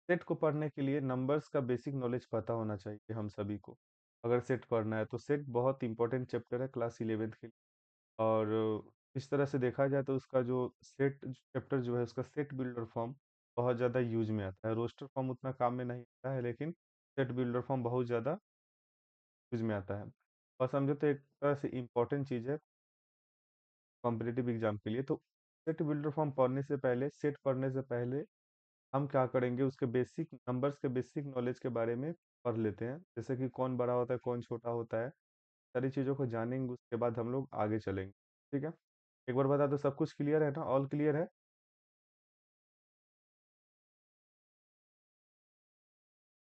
Set को पढ़ने के लिए नंबर्स का बेसिक नॉलेज पता होना चाहिए हम सभी को। अगर सेट पढ़ना है तो सेट बहुत इंपॉर्टेंट चैप्टर है क्लास 11th के लिए। और इस तरह से देखा जाए तो उसका जो सेट चैप्टर जो है उसका सेट बिल्डर फॉर्म बहुत ज़्यादा यूज में आता है। रोस्टर फॉर्म उतना काम में नहीं आता है, लेकिन सेट बिल्डर फॉर्म बहुत ज़्यादा यूज में आता है। और समझो तो एक तरह से इम्पोर्टेंट चीज़ है कॉम्पिटिटिव एग्जाम के लिए। तो सेट बिल्डर फॉर्म पढ़ने से पहले, सेट पढ़ने से पहले हम क्या करेंगे, उसके बेसिक नंबर्स के बेसिक नॉलेज के बारे में पढ़ लेते हैं। जैसे कि कौन बड़ा होता है, कौन छोटा होता है, सारी चीज़ों को जानेंगे, उसके बाद हम लोग आगे चलेंगे। ठीक है, एक बार बता दो, सब कुछ क्लियर है ना? ऑल क्लियर है?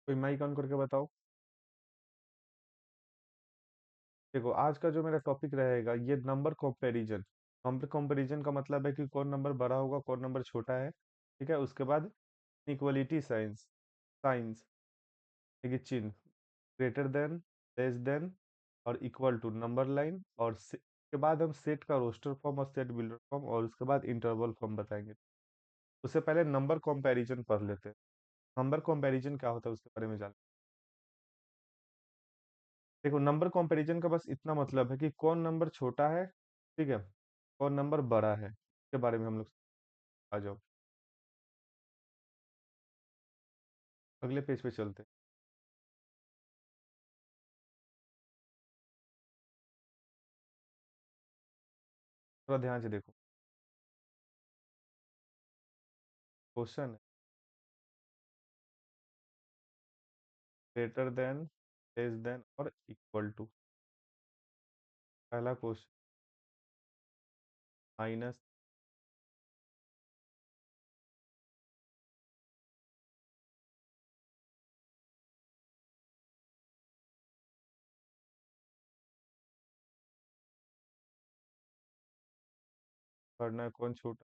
कोई माइक ऑन करके बताओ। देखो, आज का जो मेरा टॉपिक रहेगा ये नंबर कंपैरिजन। नंबर कंपैरिजन का मतलब है कि कौन नंबर बड़ा होगा, कौन नंबर छोटा है। ठीक है, उसके बाद इक्वलिटी साइंस, साइंस देखिए, चिन्ह, ग्रेटर देन, लेस देन और इक्वल टू, नंबर लाइन, और के बाद हम सेट का रोस्टर फॉर्म और सेट बिल्डर फॉर्म, और उसके बाद इंटरवल फॉर्म बताएंगे। उससे पहले नंबर कंपैरिजन पढ़ लेते हैं। नंबर कंपैरिजन क्या होता है उसके बारे में जान। देखो, नंबर कंपैरिजन का बस इतना मतलब है कि कौन नंबर छोटा है, ठीक है, कौन नंबर बड़ा है, इसके बारे में हम लोग आ जाओ। अगले पेज पे चलते हैं। थोड़ा ध्यान से देखो, क्वेश्चन है ग्रेटर देन, लेस देन और इक्वल टू। पहला क्वेश्चन, माइनस करना है, कौन छोटा,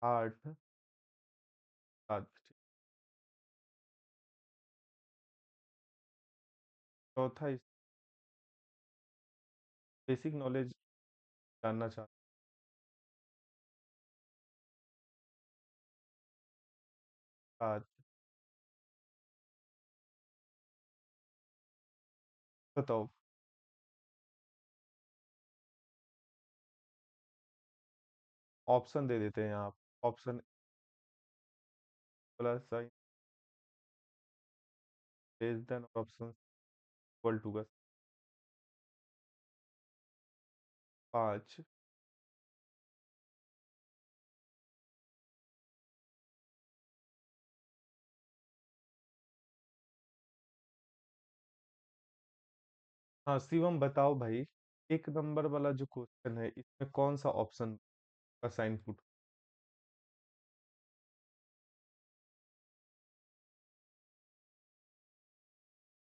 8, 7। चौथा, इस बेसिक नॉलेज जानना चाहता हूँ। 7, बताओ। ऑप्शन दे देते हैं यहाँ। Option plus sign, less than और ऑप्शन इक्वल टू का 5। हाँ शिवम, बताओ भाई, एक नंबर वाला जो क्वेश्चन है इसमें कौन सा ऑप्शन का साइन पुट,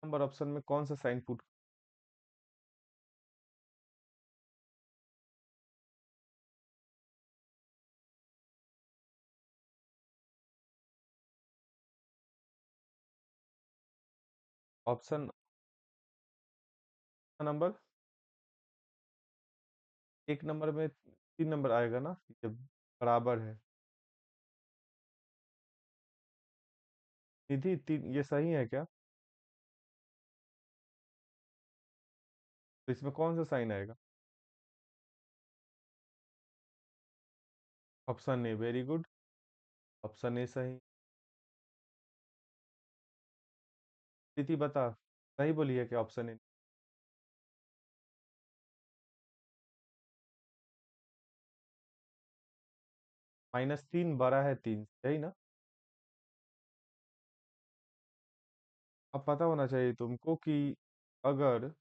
नंबर ऑप्शन में कौन सा साइन पुट। ऑप्शन नंबर, एक नंबर में 3 नंबर आएगा ना, ये बराबर है। निधि, 3 ये सही है क्या? तो इसमें कौन सा साइन आएगा? Option A, very good. Option A सही। स्थिति बता, सही बोली है क्या ऑप्शन ए? -3 बड़ा है 3, सही ना? अब पता होना चाहिए तुमको कि अगर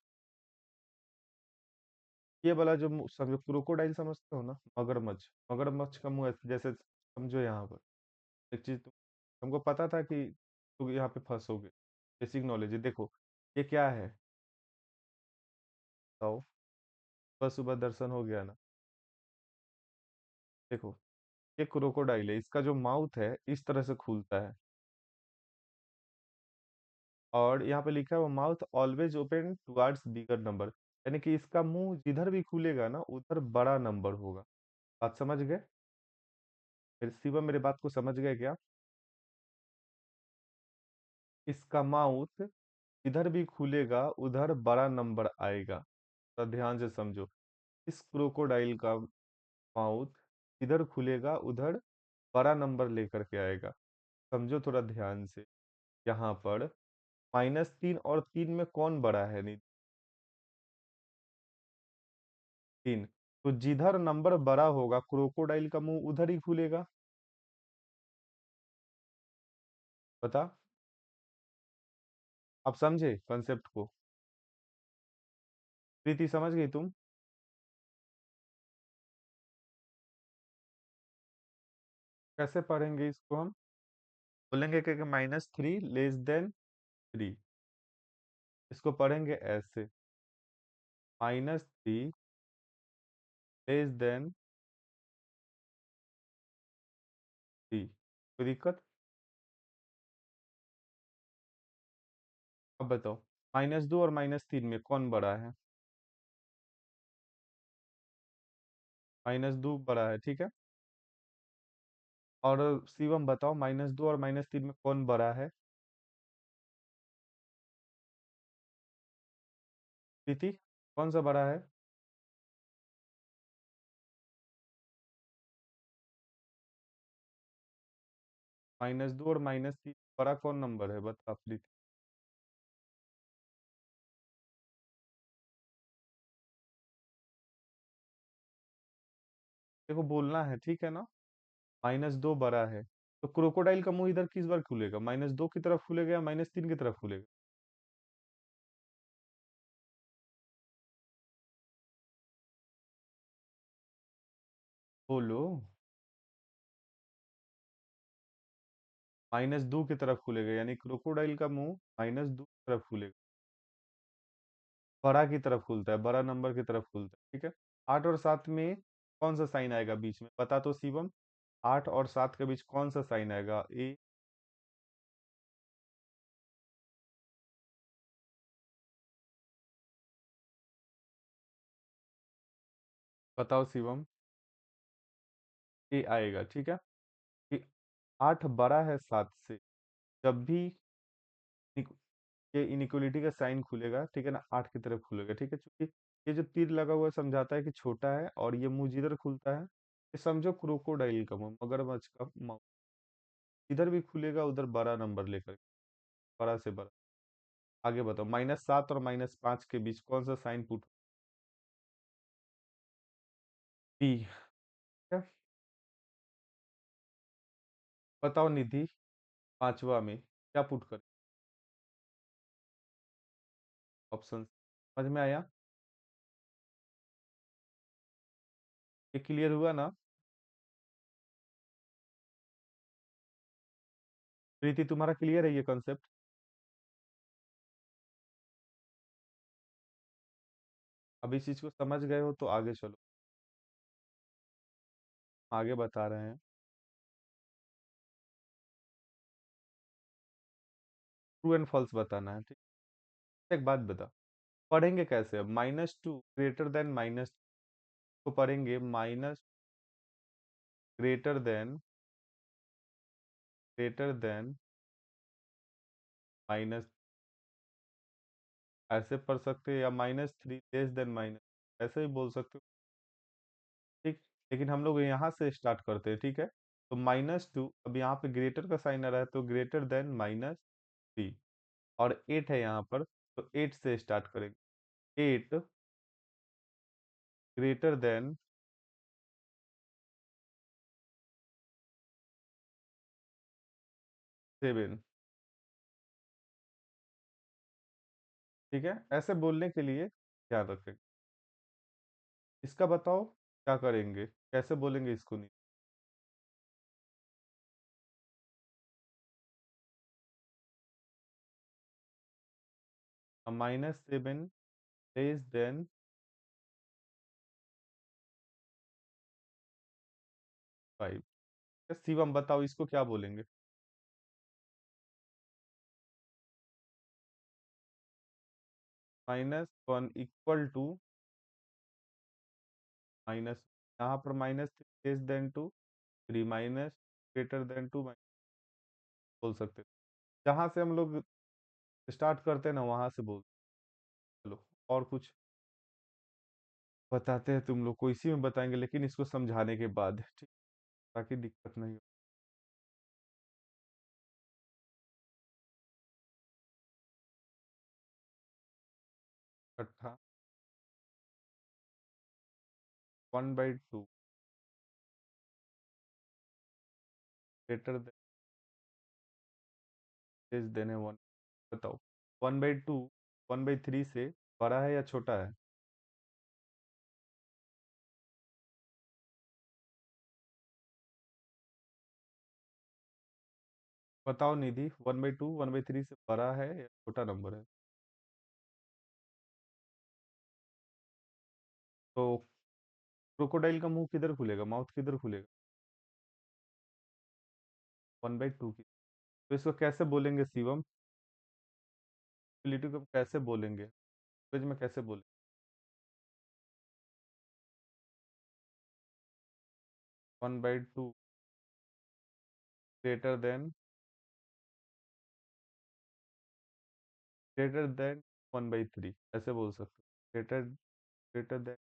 ये वाला जो समझो, क्रोकोडाइल समझते हो ना, मगरमच्छ, मगरमच्छ का मुंह जैसे समझो यहाँ पर। एक चीज तुमको पता था कि तुम यहाँ पे फंसोगे। बेसिक नॉलेज है, देखो ये क्या है, बताओ। सुबह सुबह दर्शन हो गया ना। देखो, ये क्रोकोडाइल है, इसका जो माउथ है इस तरह से खुलता है, और यहाँ पे लिखा है वो mouth always open towards bigger number, यानी कि इसका मुंह जिधर भी खुलेगा ना उधर बड़ा नंबर होगा। बात समझ गए? फिर शिवम मेरे बात को समझ गए क्या? इसका माउथ इधर भी खुलेगा उधर बड़ा नंबर आएगा। तो ध्यान से समझो, इस क्रोकोडाइल का माउथ इधर खुलेगा उधर बड़ा नंबर लेकर के आएगा। समझो थोड़ा ध्यान से। यहाँ पर -3 और 3 में कौन बड़ा है? नहीं, 3। तो जिधर नंबर बड़ा होगा क्रोकोडाइल का मुंह उधर ही खुलेगा। बता, आप समझे कंसेप्ट को? प्रीति समझ गई तुम? कैसे पढ़ेंगे इसको हम? बोलेंगे कि -3 <3। इसको पढ़ेंगे ऐसे, -3 <3। कोई दिक्कत? अब बताओ, -2 और -3 में कौन बड़ा है? -2 बड़ा है, ठीक है। और शिवम बताओ, -2 और -3 में कौन बड़ा है? प्रीति, कौन सा बड़ा है? -2 और -3 बड़ा कौन नंबर है? बता प्रीति। देखो बोलना है, ठीक है ना? -2 बड़ा है, तो क्रोकोडाइल का मुंह इधर किस बार खुलेगा? -2 की तरफ खुलेगा या -3 की तरफ खुलेगा? बोलो। -2 की तरफ खुलेगा, यानी क्रोकोडाइल का मुंह -2 की तरफ खुलेगा। बड़ा की तरफ खुलता है, बड़ा नंबर की तरफ खुलता है, ठीक है। 8 और 7 में कौन सा साइन आएगा बीच में? बता तो शिवम। 8 और 7 के बीच कौन सा साइन आएगा? ए। बताओ शिवम। ए आएगा, ठीक है। कि 8 बड़ा है 7 से। जब भी इक- ये इनइक्वलिटी का साइन खुलेगा, ठीक है ना, 8 की तरफ खुलेगा, ठीक है। क्योंकि ये जो तीर लगा हुआ है समझाता है कि छोटा है, और ये मुंह जिधर खुलता है, ये समझो क्रोकोडाइल का मुंह, मगरमच्छ का मुंह इधर भी खुलेगा उधर बड़ा नंबर लेकर, बड़ा से बड़ा। आगे बताओ, -7 और -5 के बीच कौन सा साइन पुट? पी। क्या? बताओ निधि, पांचवा में क्या पुट कर? ऑप्शन समझ में आया? ये क्लियर हुआ ना? प्रीति, तुम्हारा क्लियर है ये कॉन्सेप्ट? अब इस चीज को समझ गए हो तो आगे चलो, आगे बता रहे हैं। ट्रू एंड फॉल्स बताना है, ठीक। एक बात बता, पढ़ेंगे कैसे? अब -2 ग्रेटर देन माइनस को पढ़ेंगे माइनस ग्रेटर देन माइनस, ऐसे पढ़ सकते हैं, या -3 लेस देन माइनस, ऐसे ही बोल सकते हो, ठीक। लेकिन हम लोग यहाँ से स्टार्ट करते हैं, ठीक है। तो -2, अब यहाँ पे ग्रेटर का साइन आ रहा है, तो ग्रेटर देन -3। और 8 है यहाँ पर, तो 8 से स्टार्ट करेंगे। 8 ग्रेटर देन 7, ठीक है। ऐसे बोलने के लिए ध्यान रखें। इसका बताओ क्या करेंगे, कैसे बोलेंगे इसको? नहीं, -7 लेस देन 5। शिवम बताओ इसको क्या बोलेंगे? -1 इक्वल टू माइनस, यहाँ पर -3 less then 2। 3 minus greater than 2 बोल सकते हैं। जहाँ से हम लोग स्टार्ट करते हैं ना वहाँ से बोल। चलो और कुछ बताते हैं तुम लोग को, इसी में बताएंगे लेकिन इसको समझाने के बाद, ठीक, ताकि दिक्कत नहीं हो। इकट्ठा 1/2 ग्रेटर देने 1। बताओ 1/2 1/3 से बड़ा है या छोटा है? बताओ निधि, 1/2 1/3 से बड़ा है या छोटा नंबर है? तो क्रोकोडाइल का मुंह किधर खुलेगा, माउथ किधर खुलेगा? 1/2 की। तो इसको कैसे बोलेंगे शिवम? प्रोबेबिलिटी को हम कैसे बोलेंगे, लैंग्वेज में कैसे बोलेंगे? 1/2 ग्रेटर देन, ग्रेटर देन 1/3 ऐसे बोल सकते हो। ग्रेटर देन,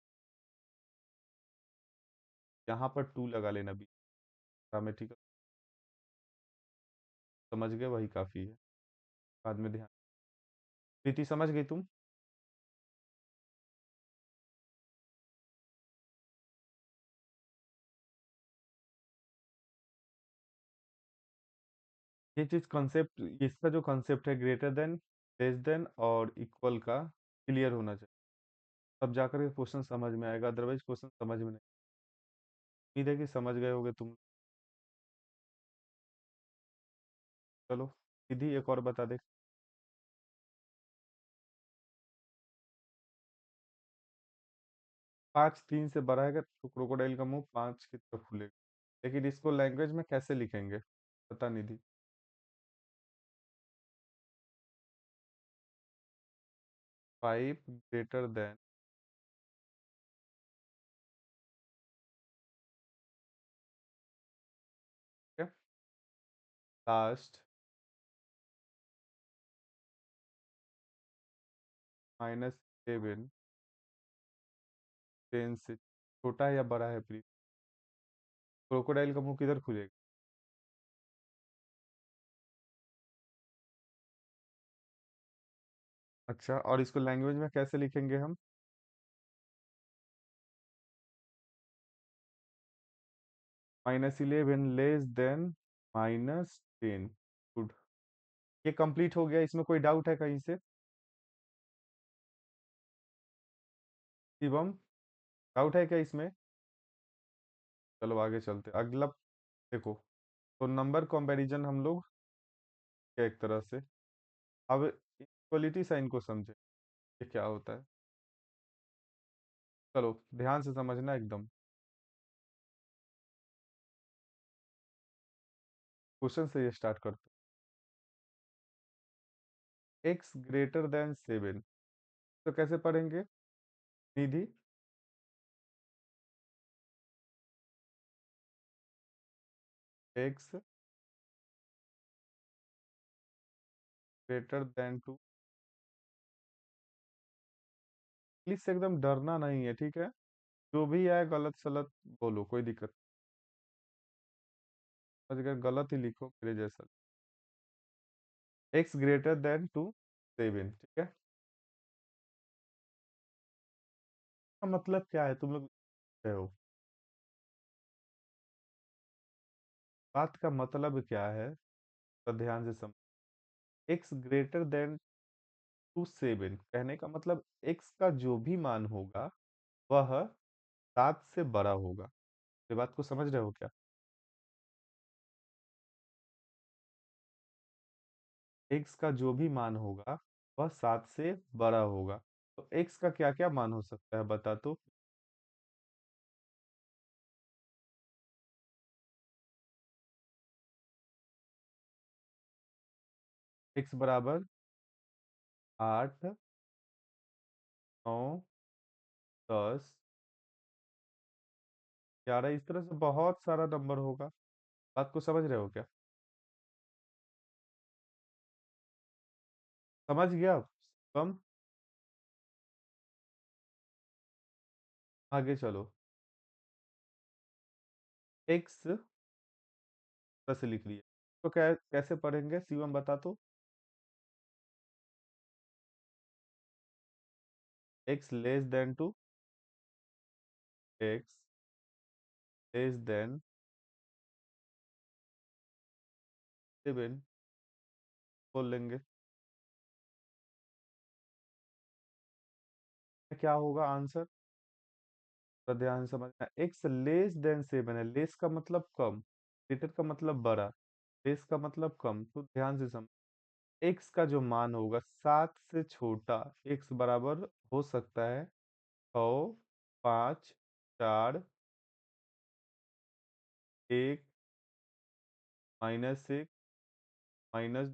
यहाँ पर 2 लगा लेना भी ग्रामेटिकल, समझ गए, वही काफी है। बाद में ध्यान। प्रीति समझ गई तुम? ये चीज कॉन्सेप्ट, इसका जो कॉन्सेप्ट है ग्रेटर देन, लेस देन और इक्वल का क्लियर होना चाहिए, तब जाकर के क्वेश्चन समझ में आएगा, अदरवाइज क्वेश्चन समझ में नहीं। उम्मीद है कि समझ गए होगे तुम। चलो सीधी एक और बता दे। 5 3 से बड़ा है तो क्रोकोडाइल का मुंह 5 की तरफ खुलेगा, लेकिन इसको लैंग्वेज में कैसे लिखेंगे? पता निधि। 5 ग्रेटर देन, लास्ट -7 10 से छोटा है या बड़ा है प्लीज? क्रोकोडाइल का मुंह किधर खुलेगा? अच्छा, और इसको लैंग्वेज में कैसे लिखेंगे हम? -11 लेस देन -10। गुड। ये कंप्लीट हो गया, इसमें कोई डाउट है कहीं से? शिवम, डाउट है क्या इसमें? चलो आगे चलते, अगला देखो। तो नंबर कंपैरिजन हम लोग किया एक तरह से। अब इक्वलिटी साइन को समझे, ये क्या होता है? चलो ध्यान से समझना एकदम। क्वेश्चन से ये स्टार्ट करते हैं। एक्स ग्रेटर देन 7, तो कैसे पढ़ेंगे Nidhi? X greater than 2। Please से एकदम डरना नहीं है, ठीक है? जो भी आए गलत सलत बोलो, कोई दिक्कत नहीं। अगर गलत ही लिखो मेरे जैसा। एक्स ग्रेटर देन 7, ठीक है? का मतलब क्या है तुम लोग रहे हो? बात का मतलब क्या है, तो ध्यान से समझ। एक्स ग्रेटर देन 7 कहने का मतलब एक्स का जो भी मान होगा वह 7 से बड़ा होगा। ये बात को समझ रहे हो क्या? एक्स का जो भी मान होगा वह 7 से बड़ा होगा। तो एक्स का क्या क्या मान हो सकता है बता तो। एक्स बराबर 8, 9, 10, 11, इस तरह से बहुत सारा नंबर होगा। बात को समझ रहे हो क्या? समझ गया आप? कम। आगे चलो। एक्स से लिख लिया। तो कैसे पढ़ेंगे शिवम, बता तो। X less than two. X less than 7 बोल लेंगे। क्या होगा आंसर? तो ध्यान से समझना, एक्स लेस देन 7 है। लेस का मतलब कम, ग्रेटर का मतलब बड़ा, लेस का मतलब कम। तो ध्यान से समझ, एक्स का जो मान होगा 7 से छोटा, एक्स बराबर हो सकता है 6, 5, 4, 1, -1, माइनस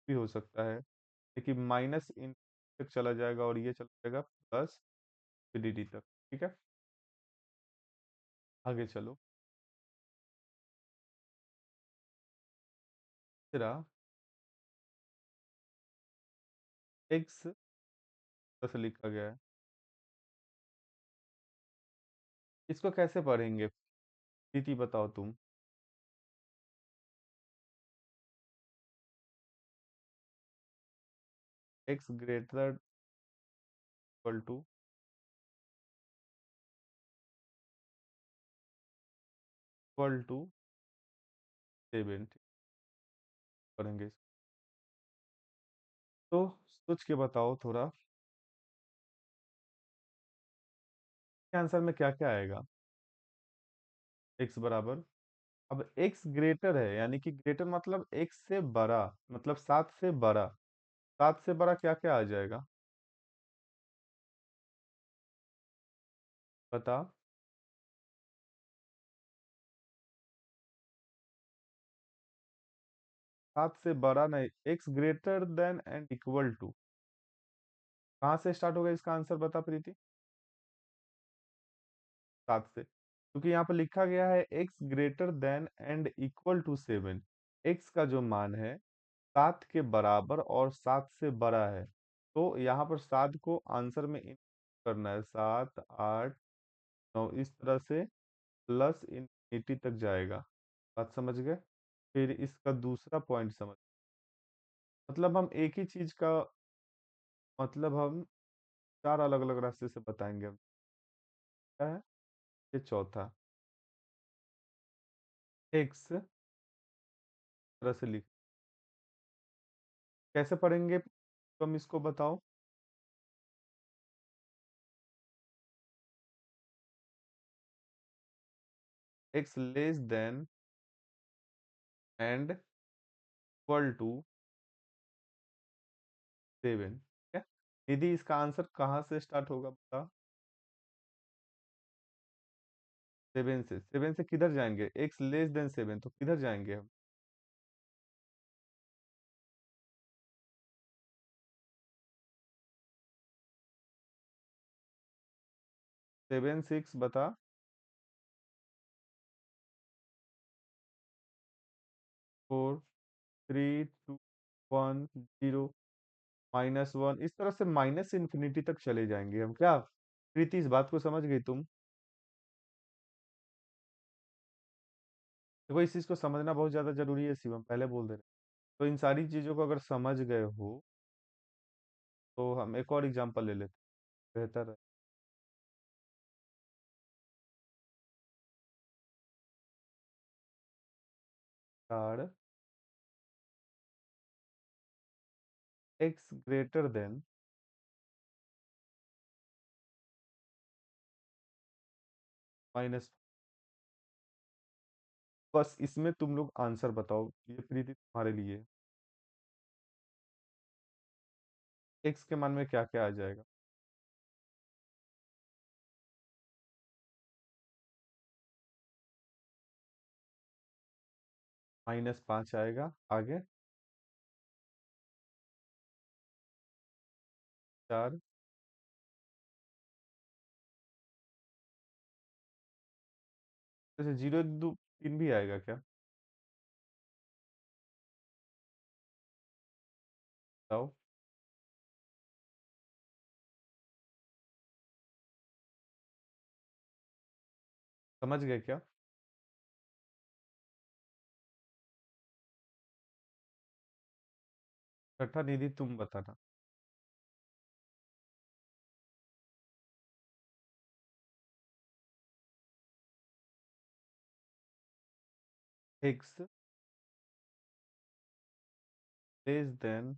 भी हो सकता है, लेकिन माइनस इन तक चला जाएगा और ये चला जाएगा प्लस फिनिटी तक। ठीक है, आगे चलो। तीसरा, एक्स से लिखा गया है। इसको कैसे पढ़ेंगे? प्रीति बताओ तुम। X greater equal to, equal to 7 पढ़ेंगे इसको। तो सोच के बताओ थोड़ा, आंसर में क्या क्या आएगा? एक्स बराबर, अब एक्स ग्रेटर है, यानी कि ग्रेटर मतलब एक्स से बड़ा, मतलब 7 से बड़ा। 7 से बड़ा क्या क्या आ जाएगा? बता। 7 से बड़ा नहीं, x greater than and equal to, कहाँ से स्टार्ट होगा इसका आंसर, बता प्रीति। 7 से, क्योंकि यहाँ पर लिखा गया है x greater than and equal to 7। X का जो मान है 7 के बराबर और 7 से बड़ा है, तो यहाँ पर 7 को आंसर में करना है। 7, 8, 9 इस तरह से प्लस इनफिनिटी तक जाएगा। बात समझ गए? फिर इसका दूसरा पॉइंट समझ, मतलब हम एक ही चीज का, मतलब हम चार अलग अलग रास्ते से बताएंगे हम। क्या है? ये चौथा, एक्स तरह से लिख, कैसे पढ़ेंगे तुम इसको बताओ। X less than and equal to 7। ठीक है, यदि इसका आंसर कहाँ से स्टार्ट होगा बता। 7 से, 7 से किधर जाएंगे? एक्स लेस देन 7, तो किधर जाएंगे हम? 7, 6 बता। 4, 3, 2, 1, 0, -1, इस तरह से माइनस इन्फिनिटी तक चले जाएंगे हम। क्या प्रीति, इस बात को समझ गई तुम? देखो, इस चीज को समझना बहुत ज्यादा जरूरी है शिवम, पहले बोल दे रहे। तो इन सारी चीजों को अगर समझ गए हो, तो हम एक और एग्जांपल ले लेते हैं, बेहतर है। 4, एक्स ग्रेटर देन, माइनस। बस इसमें तुम लोग आंसर बताओ, ये प्रीति तुम्हारे लिए। एक्स के मान में क्या क्या आ जाएगा? -5 आएगा। आगे? 4, जैसे 0 1 2 3 भी आएगा क्या? बताओ। समझ गए क्या? छठा निधि तुम बताना। एक्स लेस देन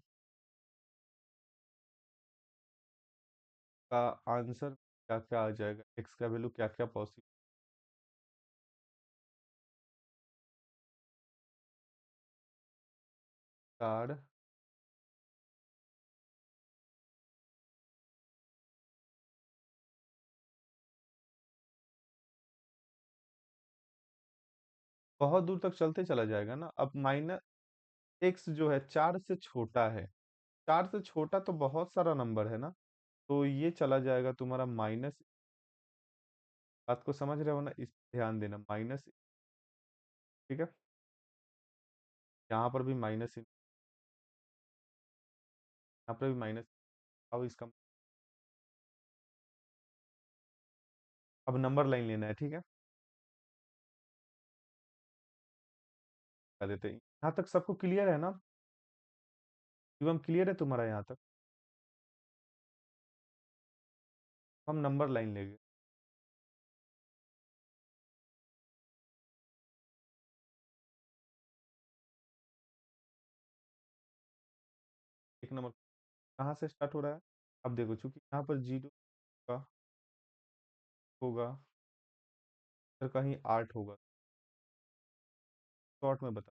का आंसर क्या क्या आ जाएगा? एक्स का वैल्यू क्या क्या पॉसिबल? कार्ड। बहुत दूर तक चलते चला जाएगा ना। अब माइनस एक्स जो है 4 से छोटा है। 4 से छोटा तो बहुत सारा नंबर है ना। तो ये चला जाएगा तुम्हारा माइनस। बात को समझ रहे हो ना? इस ध्यान देना, माइनस। ठीक है। यहाँ पर भी माइनस, यहाँ पर भी माइनस। अब इसका अब नंबर लाइन लेना है, ठीक है। कर देते हैं। यहाँ तक सबको क्लियर है ना? शिवम क्लियर है तुम्हारा यहाँ तक? हम नंबर लाइन लेंगे। एक नंबर कहाँ से स्टार्ट हो रहा है? अब देखो, चूंकि यहाँ पर 0 का होगा, फिर कहीं 8 होगा। शॉर्ट में बता,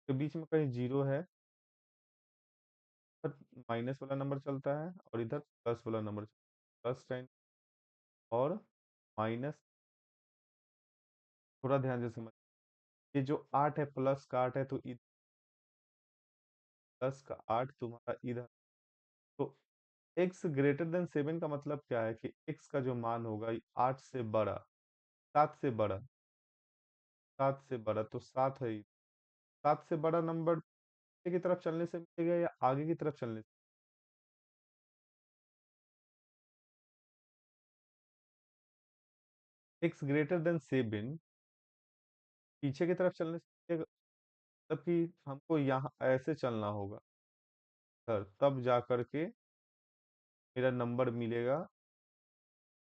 तो बीच में कहीं 0 है, पर माइनस वाला नंबर चलता है और इधर प्लस वाला नंबर चलता है। प्लस साइन और माइनस। थोड़ा ध्यान से समझ। ये जो 8 है, प्लस का 8 है, तो इधर प्लस का 8 तुम्हारा इधर। तो x ग्रेटर देन 7 का मतलब क्या है कि x का जो मान होगा ये 8 से बड़ा, 7 से बड़ा, 7 से बड़ा, तो 7 है। 7 से बड़ा नंबर पीछे की तरफ चलने से मिलेगा या आगे की तरफ चलने से? x ग्रेटर देन 7 पीछे की तरफ चलने से मिलेगा। मतलब कि हमको यहाँ ऐसे चलना होगा सर, तब जा करके मेरा नंबर मिलेगा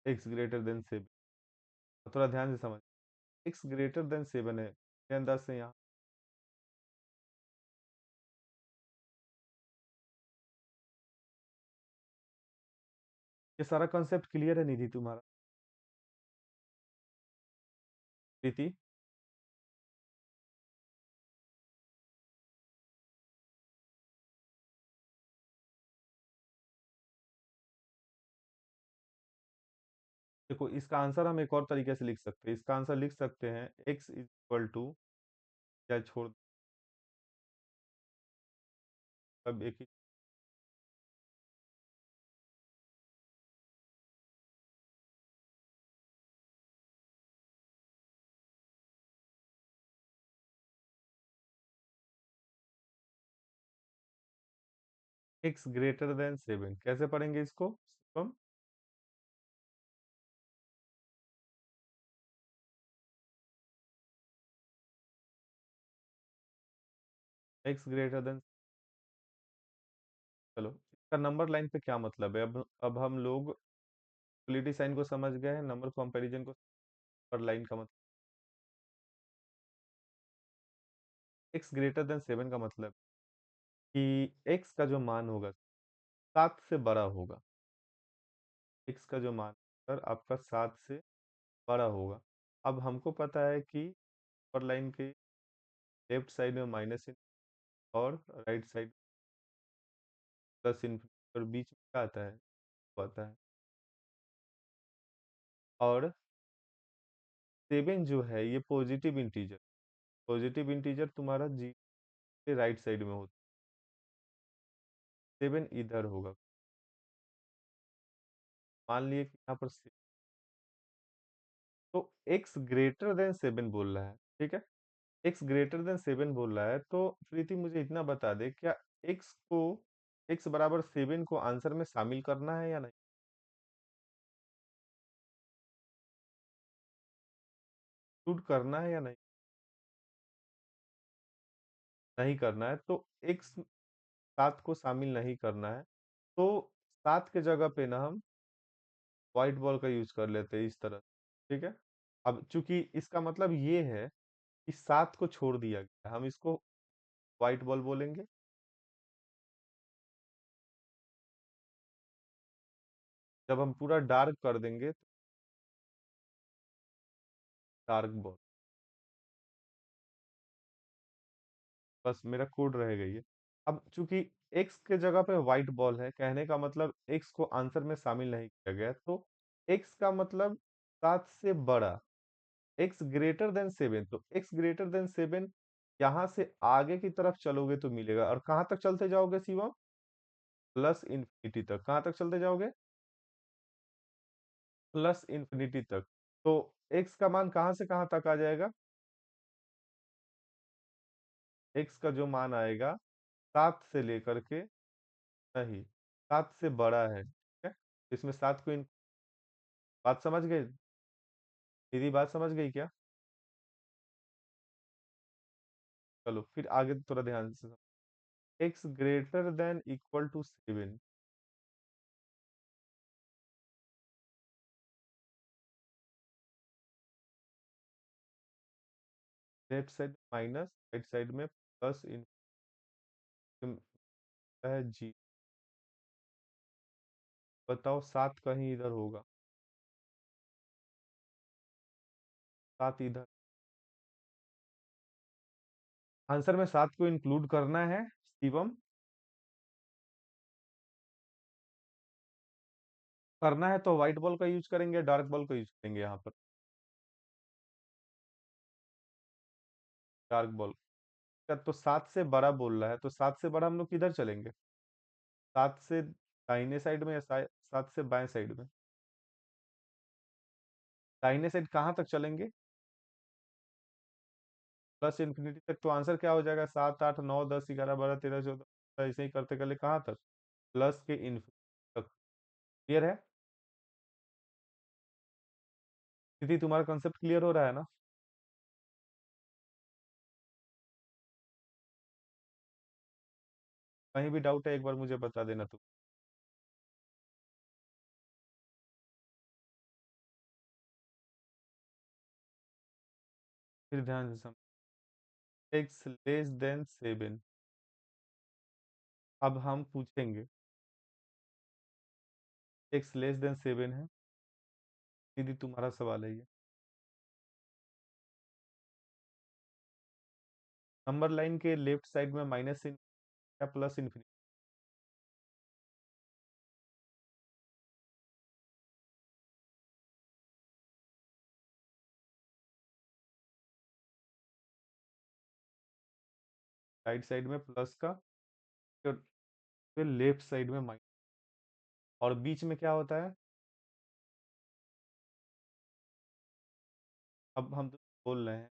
x ग्रेटर देन 7। थोड़ा ध्यान से समझ। x ग्रेटर देन 7 है, ये अंदाज से यहाँ। ये सारा कॉन्सेप्ट क्लियर है निधि तुम्हारा? प्रीति। देखो, इसका आंसर हम एक और तरीके से लिख सकते हैं। इसका आंसर लिख सकते हैं x इज इक्वल टू, या छोड़, अब एक ही। x ग्रेटर देन 7 कैसे पढ़ेंगे इसको शुभम? x ग्रेटर देन, चलो इसका नंबर लाइन पे क्या मतलब है? अब हम लोग इक्वलिटी साइन को समझ गए हैं, नंबर कंपैरिजन को। पर लाइन का मतलब x ग्रेटर देन 7 का मतलब कि x का जो मान होगा 7 से बड़ा होगा। x का जो मान सर आपका 7 से बड़ा होगा। अब हमको पता है कि पर लाइन के लेफ्ट साइड में माइनस और राइट साइड प्लस इन्फिनिटी, और बीच में क्या आता है? वो आता है। और 7 जो है ये पॉजिटिव इंटीजर। पॉजिटिव इंटीजर तुम्हारा जी के राइट साइड में होता है। 7 इधर होगा। मान लिए कि यहाँ पर तो एक्स ग्रेटर देन 7 बोल रहा है, ठीक है? एक्स ग्रेटर देन 7 बोल रहा है, तो प्रीति मुझे इतना बता दे, क्या एक्स को एक्स बराबर 7 को आंसर में शामिल करना है या नहीं? इंक्लूड करना है या नहीं? नहीं करना है, तो एक्स 7 को शामिल नहीं करना है, तो 7 के जगह पे ना हम व्हाइट बॉल का यूज कर लेते हैं इस तरह, ठीक है? अब चूंकि इसका मतलब ये है कि 7 को छोड़ दिया गया, हम इसको व्हाइट बॉल बोलेंगे। जब हम पूरा डार्क कर देंगे तो डार्क बॉल। बस मेरा कोड रहेगा ये। अब चूंकि एक्स के जगह पे व्हाइट बॉल है, कहने का मतलब एक्स को आंसर में शामिल नहीं किया गया, तो एक्स का मतलब 7 से बड़ा, एक्स ग्रेटर देन 7, तो एक्स ग्रेटर देन 7 यहाँ से आगे की तरफ चलोगे तो मिलेगा, और कहाँ तक चलते जाओगे शिवम? प्लस इंफिनिटी तक। कहाँ तक चलते जाओगे? प्लस इंफिनिटी तक। तो एक्स का मान कहाँ से कहाँ तक आ जाएगा? एक्स का जो मान आएगा 7 से लेकर के, नहीं, 7 से बड़ा है, ठीक है? इसमें 7 को बात समझ गए? दीदी बात समझ गई क्या? चलो फिर आगे थोड़ा ध्यान से। X greater than equal to 7, left side minus, right side में प्लस, है जी। बताओ 7 कहीं इधर होगा, 7 इधर। आंसर में 7 को इंक्लूड करना है शिवम। करना है तो व्हाइट बॉल का यूज करेंगे, डार्क बॉल का यूज करेंगे यहाँ पर? Dark ball. क्या तो 7 से बड़ा बोल रहा है, तो 7 से बड़ा हम लोग किधर चलेंगे? 7 से दाहिने साइड में या 7 से बाएं साइड में? दाहिने साइड कहाँ तक चलेंगे? प्लस इंफिनिटी तक। तो आंसर क्या हो जाएगा? 7, 8, 9, 10, 11, 12, 13, 14, ऐसे ही करते करते कहाँ तक? प्लस के इंफिनिटी तक। क्लियर है? दीदी तुम्हारा कंसेप्ट क्लियर हो रहा है ना? कहीं भी डाउट है एक बार मुझे बता देना तुम। फिर ध्यान से समझ। X less than 7। अब हम पूछेंगे, एक्स लेस देन 7 है। दीदी तुम्हारा सवाल है ये। नंबर लाइन के लेफ्ट साइड में माइनस या प्लस इन्फिनिटी? राइट साइड में प्लस का, फिर लेफ्ट साइड में माइनस, और बीच में क्या होता है? अब हम तो बोल रहे हैं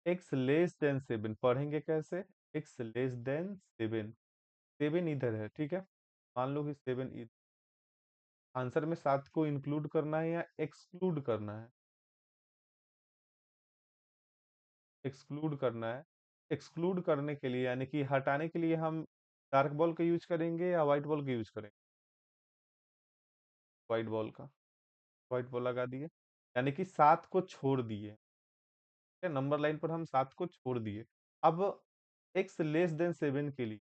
एक्स लेस देन 7, पढ़ेंगे कैसे? एक्स लेस देन 7, 7 इधर है, ठीक है? मान लो कि 7 इधर। आंसर में 7 को इंक्लूड करना है या एक्सक्लूड करना है? एक्सक्लूड करना है। एक्सक्लूड करने के लिए यानी कि हटाने के लिए हम डार्क बॉल का यूज करेंगे या व्हाइट बॉल का यूज करेंगे? व्हाइट बॉल का। व्हाइट बॉल लगा दिए, यानी कि 7 को छोड़ दिए, ठीक है? नंबर लाइन पर हम 7 को छोड़ दिए। अब एक्स लेस देन 7 के लिए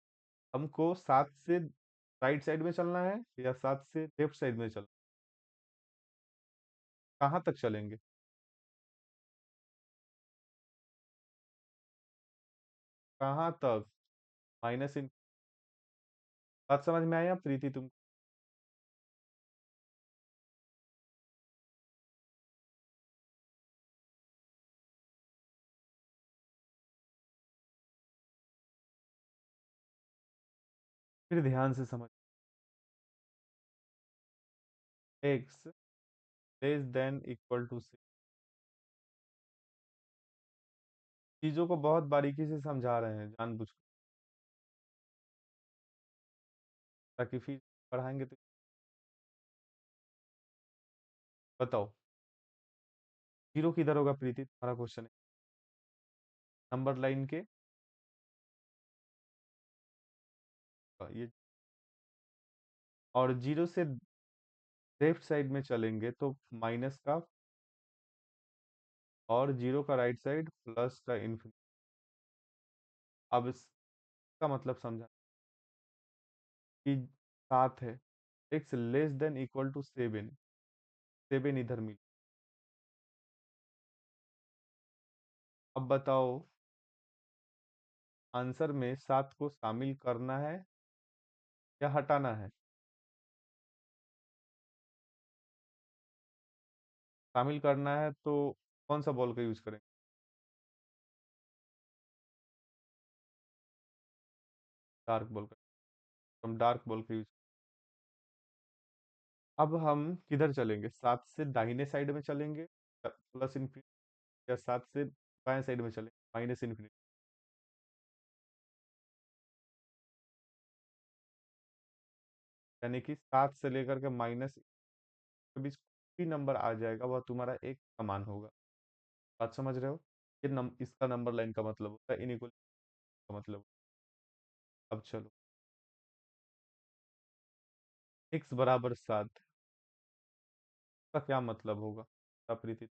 हमको 7 से राइट साइड में चलना है या 7 से लेफ्ट साइड में चलना? कहाँ तक चलेंगे? कहाँ तक? माइनस इन। बात समझ में आया प्रीति तुम? फिर ध्यान से समझ। X less than equal to से, चीजों को बहुत बारीकी से समझा रहे हैं जानबूझ कर, ताकि फिर पढ़ाएंगे तो। बताओ, जीरो किधर होगा प्रीति, तुम्हारा क्वेश्चन है। नंबर लाइन के ये, और जीरो से लेफ्ट साइड में चलेंगे तो माइनस का, और जीरो का राइट साइड प्लस का इन्फिनिटी। अब इसका मतलब समझा कि सात है, x less than equal to seven, seven इधर मिल। अब बताओ, आंसर में सात को शामिल करना है या हटाना है? शामिल करना है तो कौन सा बॉल का यूज करें? डार्क बॉल का। हम डार्क बॉल का यूज। अब हम किधर चलेंगे, सात से दाहिने साइड में चलेंगे प्लस इन्फिनिटी, या सात से बाएं साइड में चलेंगे माइनस इन्फिनिटी? यानी कि सात से लेकर के माइनस के बीच कोई भी नंबर आ जाएगा वह तुम्हारा एक समान होगा। बात समझ रहे हो? इसका नंबर लाइन का मतलब होता है, इनइक्वलिटी का मतलब। अब चलो, एक्स बराबर सात का क्या मतलब होगा? प्रीति,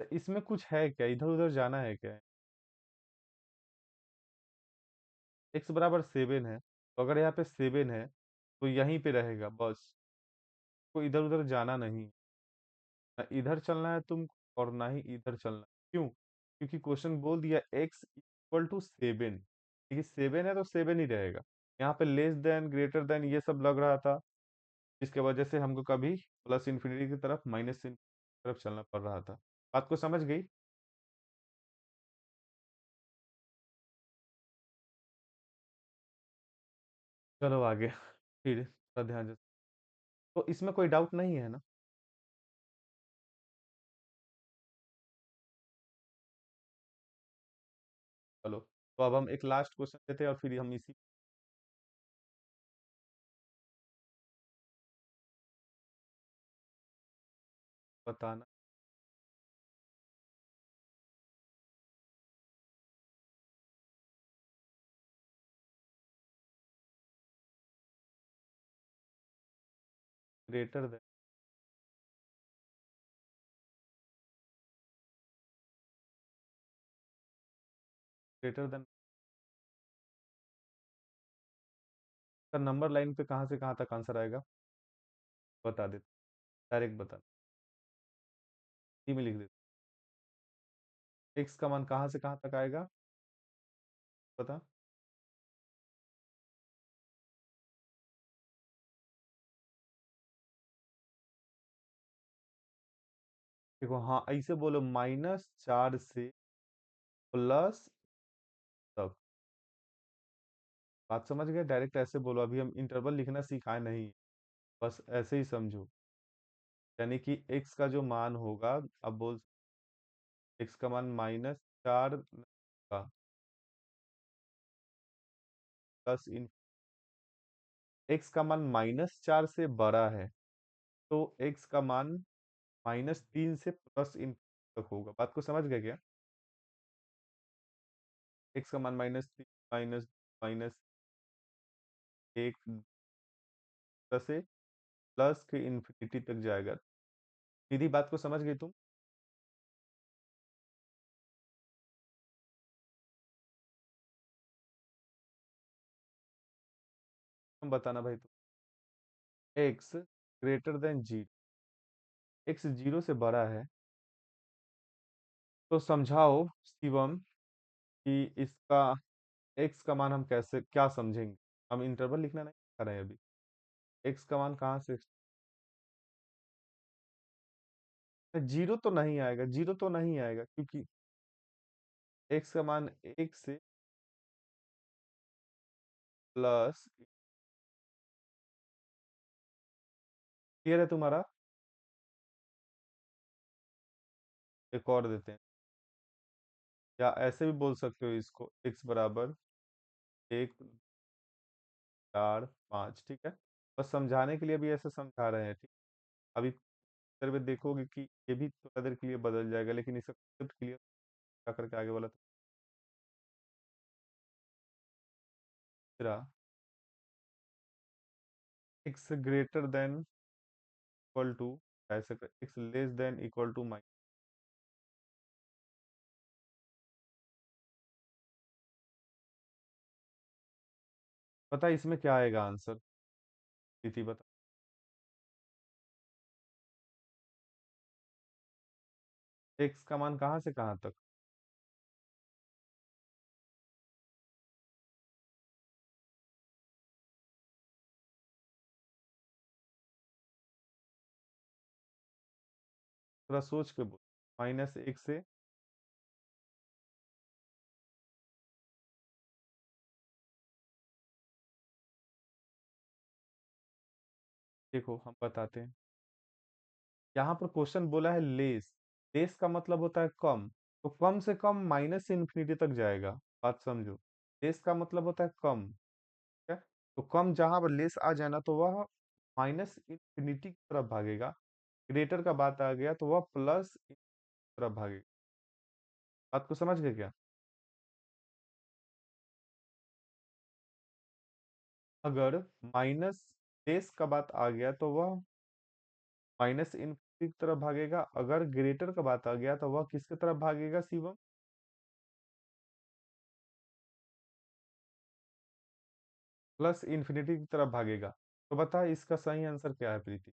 तो इसमें कुछ है क्या, इधर उधर जाना है क्या? एक्स बराबर सेवन है, तो अगर यहाँ पे सेवन है तो यहीं पे रहेगा बस, कोई इधर उधर जाना नहीं। ना इधर चलना है तुम, और ना ही इधर चलना है। क्यों? क्योंकि क्वेश्चन बोल दिया एक्स इक्वल टू सेवन, देखिए सेवन है तो सेवन ही रहेगा। यहाँ पे लेस देन ग्रेटर देन ये सब लग रहा था, जिसके वजह से हमको कभी प्लस इन्फिनिटी की तरफ माइनस इन्फिनिटी की तरफ चलना पड़ रहा था। बात को समझ गई? चलो आगे, फिर थोड़ा ध्यान से। तो इसमें कोई डाउट नहीं है ना? चलो, तो अब हम एक लास्ट क्वेश्चन देते हैं और फिर हम इसी बताना। ग्रेटर देन, ग्रेटर देन का नंबर लाइन पे कहाँ से कहाँ तक आंसर आएगा? बता दे, डायरेक्ट बता, सी में लिख दे। एक्स का मान कहाँ से कहाँ तक आएगा? बता। देखो, हाँ ऐसे बोलो, माइनस चार से प्लस तक। बात समझ गए? डायरेक्ट ऐसे बोलो, अभी हम इंटरवल लिखना सिखाए नहीं, बस ऐसे ही समझो। यानी कि एक्स का जो मान होगा, अब बोल, एक्स का मान माइनस चार का प्लस इन, एक्स का मान माइनस चार से बड़ा है, तो एक्स का मान माइनस तीन से प्लस इन तक होगा। बात को समझ गए क्या? एक्स का मान माइनस तीन, माइनस, माइनस एक से प्लस के इन्फिनिटी तक जाएगा। सीधी बात को समझ गई तुम? तुम बताना भाई, तुम। X greater than zero, x zero से बड़ा है, तो समझाओ शिवम कि इसका एक्स का मान हम कैसे क्या समझेंगे? हम इंटरवल लिखना नहीं कर रहे हैं अभी। एक्स का मान कहाँ से? जीरो तो नहीं आएगा, जीरो तो नहीं आएगा, क्योंकि एक्स का मान एक से प्लस, क्लियर है तुम्हारा? एक और देते हैं, या ऐसे भी बोल सकते हो इसको, x बराबर 1, 4, 5, ठीक है। बस समझाने के लिए भी ऐसे समझा रहे हैं, ठीक। अभी देर में देखोगे कि ये भी थोड़ा देर के लिए बदल जाएगा, लेकिन इसका कंसेप्ट क्लियर करके आगे वाला तीसरा, x greater than equal to, ऐसे कर x less than equal to minus, पता है इसमें क्या आएगा आंसर? प्रीति बता। x का मान कहाँ से कहाँ तक? थोड़ा सोच के बोल। -1 से, देखो हम बताते हैं। यहाँ पर क्वेश्चन बोला है लेस, लेस का मतलब होता है कम, तो कम से कम माइनस से इन्फिनिटी तक जाएगा। बात समझो, लेस का मतलब होता है कम, ठीक है। तो कम जहां पर लेस आ जाए ना, तो वह माइनस इन्फिनिटी की तरफ भागेगा। ग्रेटर का बात आ गया तो वह प्लस की तरफ भागेगा। बात को समझ गए क्या? अगर माइनस लेस का बात आ गया तो वह माइनस इन्फिनिटी की तरफ भागेगा, अगर ग्रेटर का बात आ गया तो वह किसकी तरफ भागेगा शिवम? प्लस इन्फिनिटी की तरफ भागेगा। तो बता इसका सही आंसर क्या है Preeti?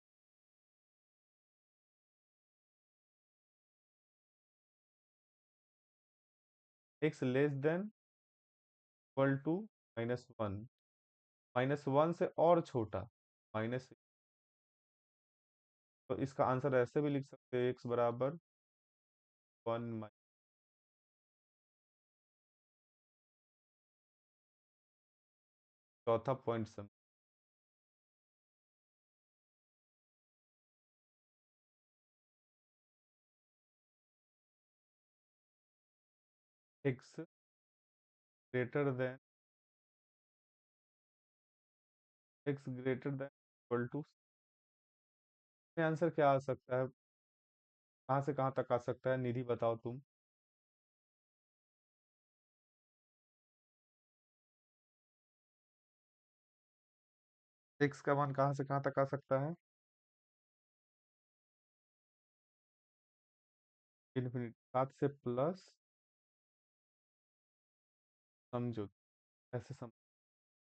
X less than equal to -1, -1 से और छोटा, माइनस, तो इसका आंसर ऐसे भी लिख सकते हैं, एक्स बराबर 1। चौथा point some, x greater than, x greater than equal to, answer क्या आ सकता है? कहाँ से कहाँ तक आ सकता है, निधि बताओ तुम। एक्स का मान कहाँ से कहाँ तक आ सकता है? इन्फिनिटी, 7 से प्लस, समझो ऐसे समझ,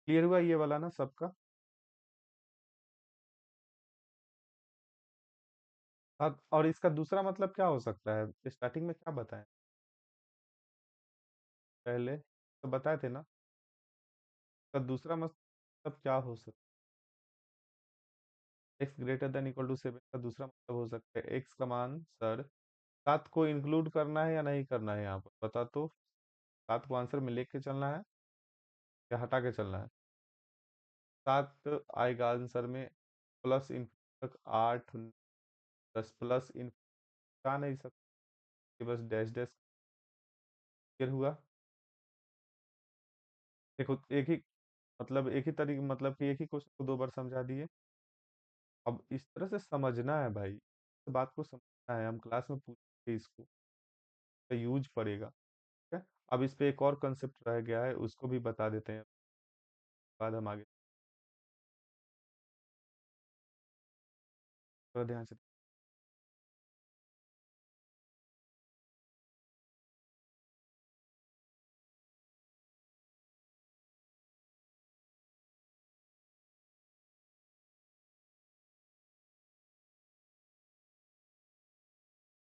क्लियर हुआ ये वाला ना सबका? और इसका दूसरा मतलब क्या हो सकता है, स्टार्टिंग में क्या बताएं? पहले तो बताए थे ना, इसका दूसरा मतलब क्या हो सकता है? X greater than equal to 7 का दूसरा मतलब हो सकता है एक्स का मान, सर 7 को इंक्लूड करना है या नहीं करना है, यहाँ पर बता तो। 7 को आंसर में लेके चलना है या हटा के चलना है? 7 आएगा आंसर में, प्लस इन तक 8, 10 प्लस इन, जा नहीं सकते, बस डैश डैश, क्लियर हुआ? देखो एक ही, मतलब एक ही तरीके, मतलब कि एक ही क्वेश्चन को 2 बार समझा दिए। अब इस तरह से समझना है भाई, इस बात को समझना है, हम क्लास में पूछेंगे इसको, तो यूज पड़ेगा, ठीक है। अब इस पे एक और कंसेप्ट रह गया है, उसको भी बता देते हैं, बाद हम आगे थोड़ा ध्यान से।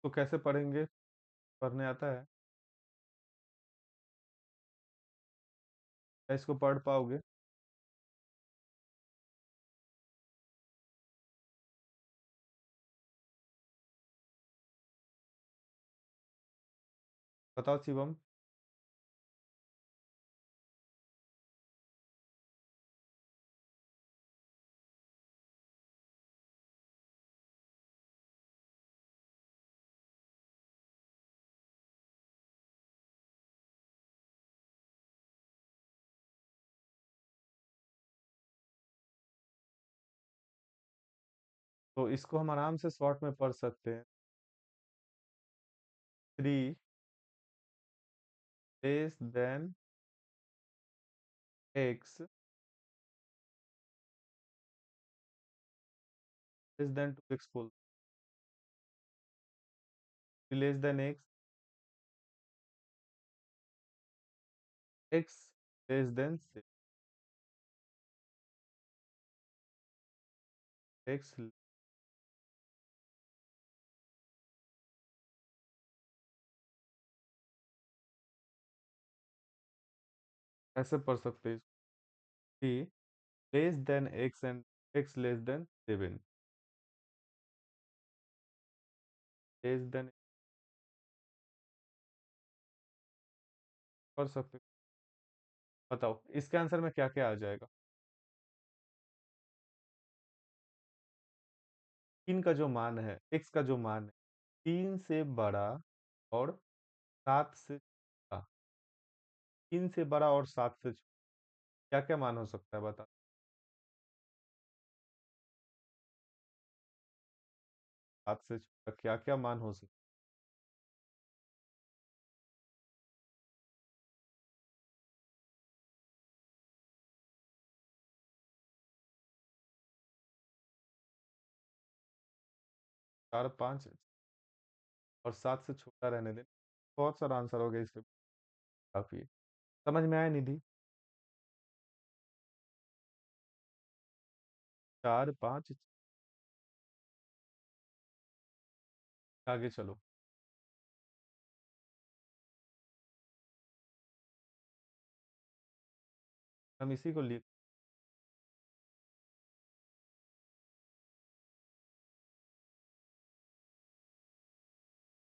तो कैसे पढ़ेंगे? पढ़ने आता है? क्या इसको पढ़ पाओगे? बताओ शिवम। तो इसको हम आराम से शॉर्ट में पढ़ सकते हैं। 3 less than x less than 2x whole, less than x less than x. ऐसे पढ़ सकते हैं इसको कि less than x and x less than 7, less than पढ़ सकते हैं। बताओ इसके आंसर में क्या क्या आ जाएगा? 3 का जो मान है, एक्स का जो मान है 3 से बड़ा और 7 से छोटा, 3 से बड़ा और 7 से छोटा, क्या क्या मान हो सकता है बता? 7 से छोटा क्या क्या मान हो सकता 4 5 और 7 से छोटा रहने दें। बहुत सारा आंसर हो गया इससे, काफी है। समझ में आया निधि? 4 5, आगे चलो। हम इसी को लिख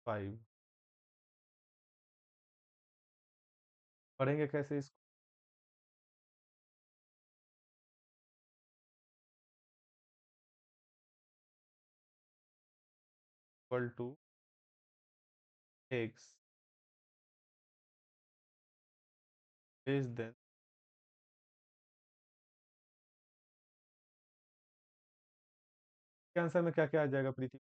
5 पढ़ेंगे कैसे इसको? Equal to x less than, इसके आंसर में क्या क्या आ जाएगा प्रीति?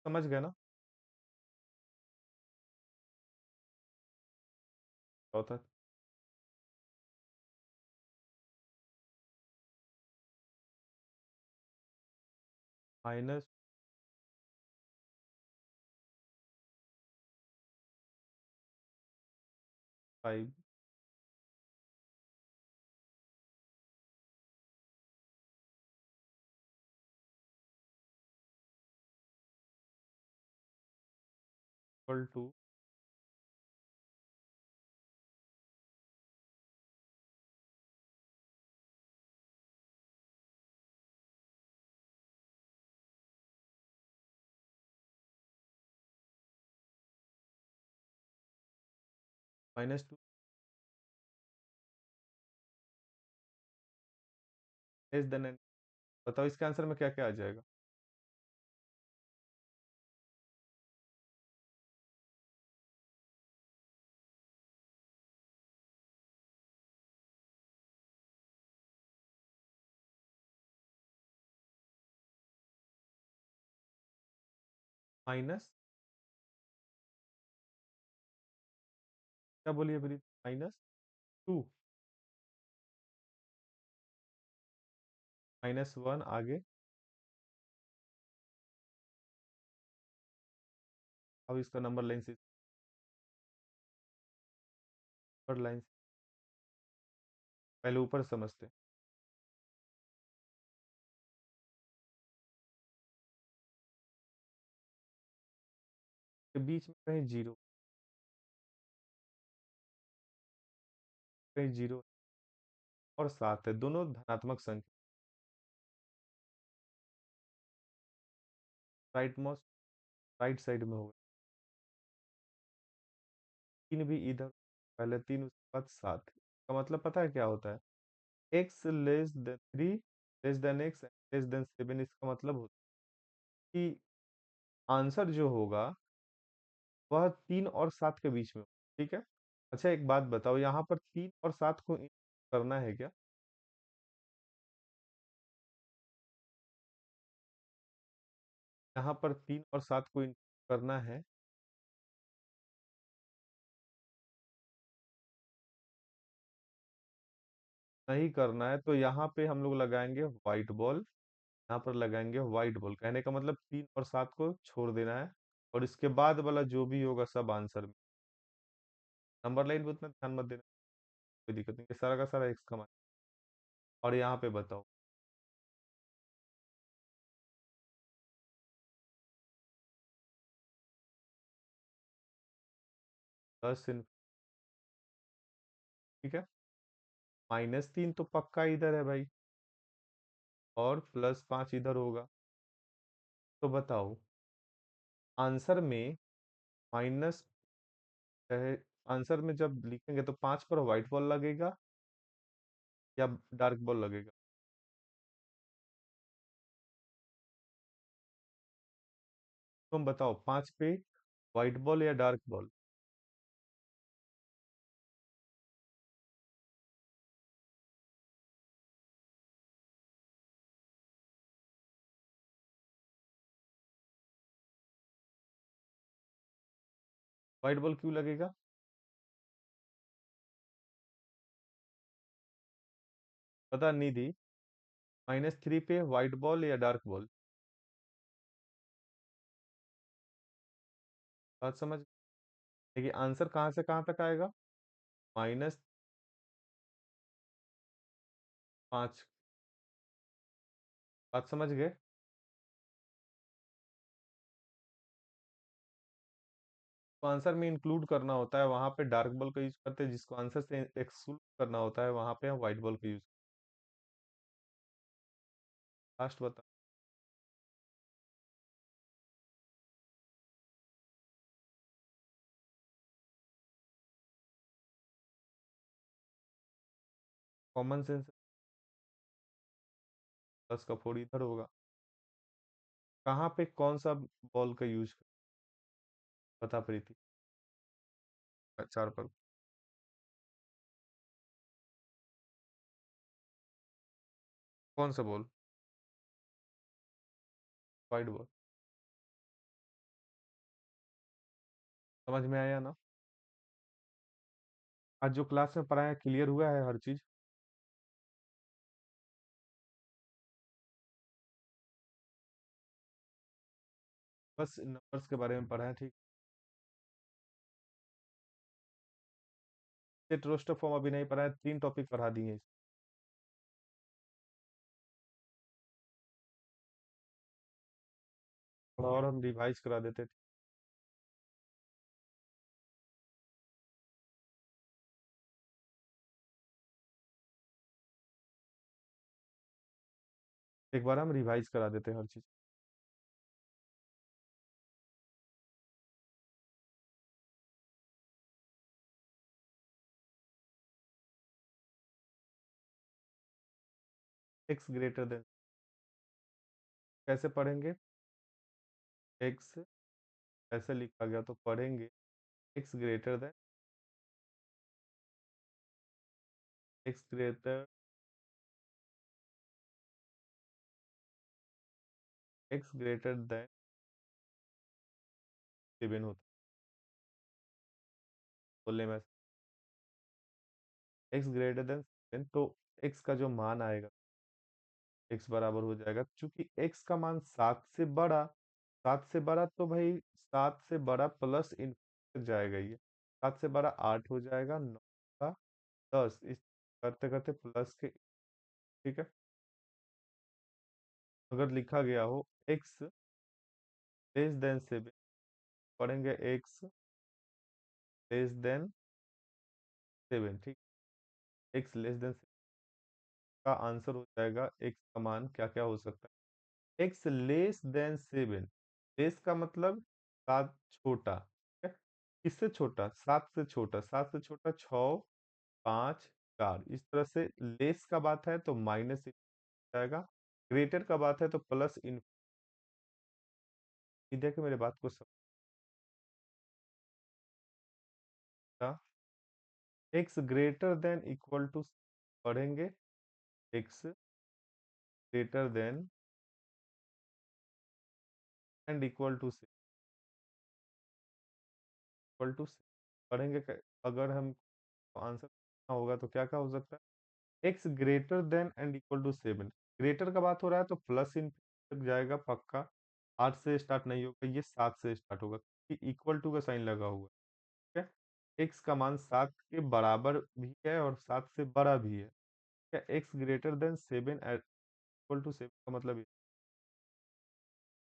समझ गए ना? चौथा -5 इक्वल टू -2 लेस देन। बताओ इसके आंसर में क्या क्या आ जाएगा? माइनस, क्या बोलिए प्रीति? -2 -1 आगे। अब इसका नंबर लाइन से ऊपर लाइन से पहले ऊपर समझते हैं। के बीच में कहीं जीरो, कहीं जीरो और 7 है, दोनों धनात्मक संख्या। राइट मोस्ट, राइट साइड में होगा। 3 भी इधर, पहले 3 उसके बाद 7, इसका मतलब पता है क्या होता है? X less than 3, less than x, less than 7, इसका मतलब होता है कि आंसर जो होगा वह 3 और 7 के बीच में होगा, ठीक है। अच्छा एक बात बताओ, यहाँ पर 3 और 7 को करना है क्या? यहाँ पर 3 और 7 को करना है? नहीं करना है तो यहाँ पे हम लोग लगाएंगे व्हाइट बॉल। यहाँ पर लगाएंगे व्हाइट बॉल, कहने का मतलब 3 और 7 को छोड़ देना है, और इसके बाद वाला जो भी होगा सब आंसर में। नंबर लाइन पे उतना ध्यान मत देना, कोई दिक्कत नहीं, ये सारा का सारा एक्स का मान। और यहाँ पे बताओ, 10 ठीक है। -3 तो पक्का इधर है भाई, और +5 इधर होगा। तो बताओ, आंसर में माइनस है, आंसर में जब लिखेंगे तो 5 पर व्हाइट बॉल लगेगा या डार्क बॉल लगेगा? तुम बताओ, 5 पे व्हाइट बॉल या डार्क बॉल? व्हाइट बॉल क्यों लगेगा? पता निधि, -3 पे व्हाइट बॉल या डार्क बॉल? बात समझ? देखिए आंसर कहाँ से कहाँ तक आएगा, -5। बात समझ गए? तो आंसर में इंक्लूड करना होता है, वहां पे डार्क बॉल का यूज करते हैं, जिसको आंसर से एक्सक्लूड करना होता है वहां पे हम व्हाइट बॉल का यूज। लास्ट बता। कॉमन सेंस, 10 का 4 इधर होगा। कहाँ पे कौन सा बॉल का यूज? बता प्रीति। 4 पर। कौन सा बॉल? White ball. समझ में आया ना? आज जो क्लास में पढ़ाया क्लियर हुआ है हर चीज? बस नंबर्स के बारे में पढ़ा है, ठीक। सेट रोस्टर फॉर्म अभी नहीं पढ़ा है, 3 टॉपिक पढ़ा दिए। थोड़ा और हम रिवाइज करा देते थे। एक बार हम रिवाइज करा देते हर चीज। एक्स ग्रेटर देन, कैसे पढ़ेंगे? एक्स ऐसे लिखा गया तो पढ़ेंगे X greater than, x greater, x greater than 7 होता है। बोलने में एक्स ग्रेटर देन 7, तो एक्स का जो मान आएगा, एक्स बराबर हो जाएगा, क्योंकि एक्स का मान 7 से बड़ा, 7 से बड़ा तो भाई 7 से बड़ा प्लस इन जाएगा ये, 7 से बड़ा 8 हो जाएगा, 9 का 10, इस करते करते प्लस के, ठीक है। अगर लिखा गया हो एक्स लेस देन 7, पढ़ेंगे एक्स लेस देन 7, ठीक। एक्स लेस देन का आंसर हो जाएगा, एक्स का मान क्या क्या हो सकता है, एक्स लेस देन 7, लेस का मतलब 7 छोटा, ठीक है। किससे छोटा? 7 से छोटा, 7 से छोटा 6, 5, 4। इस तरह से लेस का बात है तो माइनस जाएगा, ग्रेटर का बात है तो प्लस इन। देखिए मेरे बात को समझा। X greater than equal to पढ़ेंगे, X greater than and equal to equal to पढ़ेंगे अगर हम आंसर होगा तो क्या क्या हो सकता है। X greater than and equal to 7। Greater का बात हो रहा है तो प्लस इन तक जाएगा पक्का। 8 से स्टार्ट नहीं होगा, ये 7 से स्टार्ट होगा क्योंकि इक्वल टू का साइन लगा हुआ है। ठीक है, एक्स का मान 7 के बराबर भी है और 7 से बड़ा भी है। क्या x greater than 7 equal to 7 का मतलब ये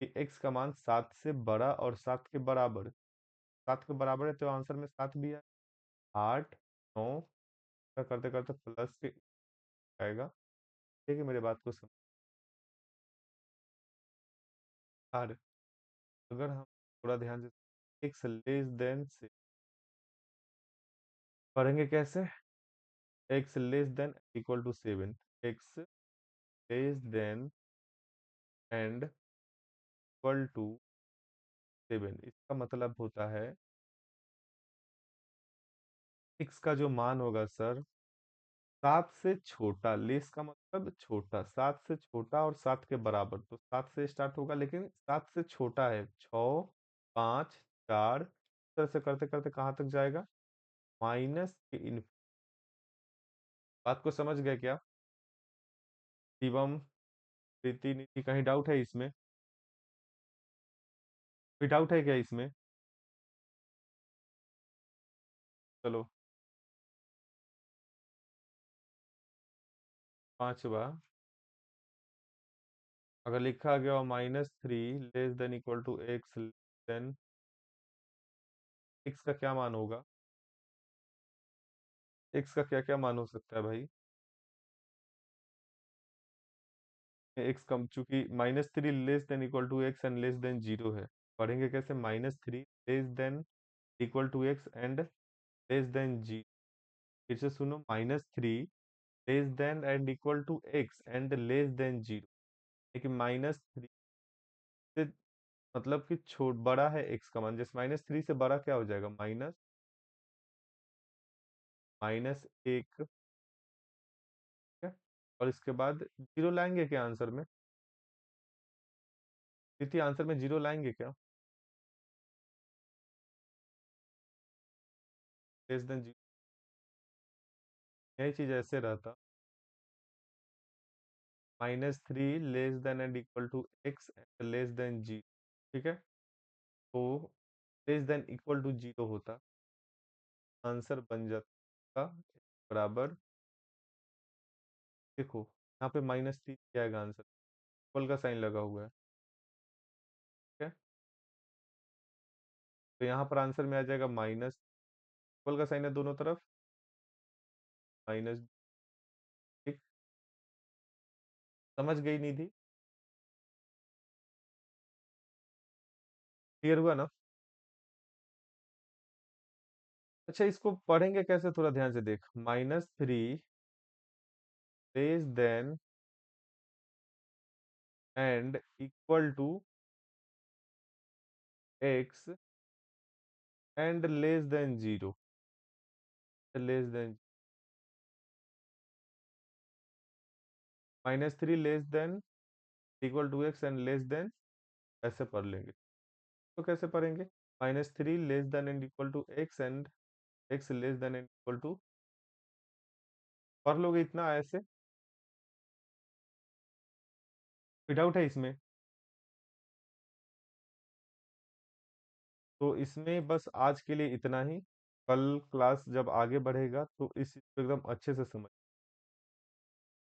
कि एक्स का मान 7 से बड़ा और 7 के बराबर। 7 के बराबर है तो आंसर में 7 भी है। 8 9 करते करते प्लस के आएगा। ठीक है, मेरे बात को समझ। और अगर हम थोड़ा ध्यान से एक्स लेस देन से पढ़ेंगे कैसे। X less than equal to 7, x less than and equal to 7, इसका मतलब होता है एक्स का जो मान होगा सर 7 से छोटा, लेस का मतलब छोटा, 7 से छोटा और 7 के बराबर, तो 7 से स्टार्ट होगा लेकिन 7 से छोटा है। 6 5 4 इस तरह से करते करते कहाँ तक जाएगा, माइनस के इन। बात को समझ गए क्या शिवम, प्रीति, नीति? कहीं डाउट है इसमें? कोई डाउट है क्या इसमें? चलो, पांचवा। अगर लिखा गया हो -3 less than equal to x, then x का क्या मान होगा? एक्स का क्या क्या मान हो सकता है भाई? एक्स कम, चूंकि -3 less than equal to x and less than 0 है। पढ़ेंगे कैसे, -3 less than equal to x and less than जी। फिर से सुनो, -3 less than and equal to x and less than 0। लेकिन -3 से मतलब कि छोट बड़ा है एक्स का मान, जैसे -3 से बड़ा क्या हो जाएगा, माइनस -1। ठीक है, और इसके बाद 0 लाएंगे क्या आंसर में? इसी आंसर में 0 लाएंगे क्या? लेस देन 0, यही चीज ऐसे रहता। -3 less than and equal to x and less than जी। ठीक है, तो लेस देन इक्वल टू 0 होता, आंसर बन जाता बराबर। देखो यहाँ पे -3 क्या आएगा आंसर, इक्वल का साइन लगा हुआ है। ठीक है, तो यहाँ पर आंसर में आ जाएगा माइनस, इक्वल का साइन है दोनों तरफ, माइनस। ठीक, समझ गई निधि? क्लियर हुआ ना? अच्छा, इसको पढ़ेंगे कैसे, थोड़ा ध्यान से देख। -3 less than and equal to x and less than 0, less than -3 less than equal to x and less than, ऐसे पढ़ लेंगे। तो कैसे पढ़ेंगे, -3 less than and equal to x and x less than and equal to, पढ़ लोगे इतना ऐसे? कोई डाउट है इसमें? तो इसमें बस आज के लिए इतना ही। कल क्लास जब आगे बढ़ेगा तो इस चीज़ को एकदम अच्छे से समझ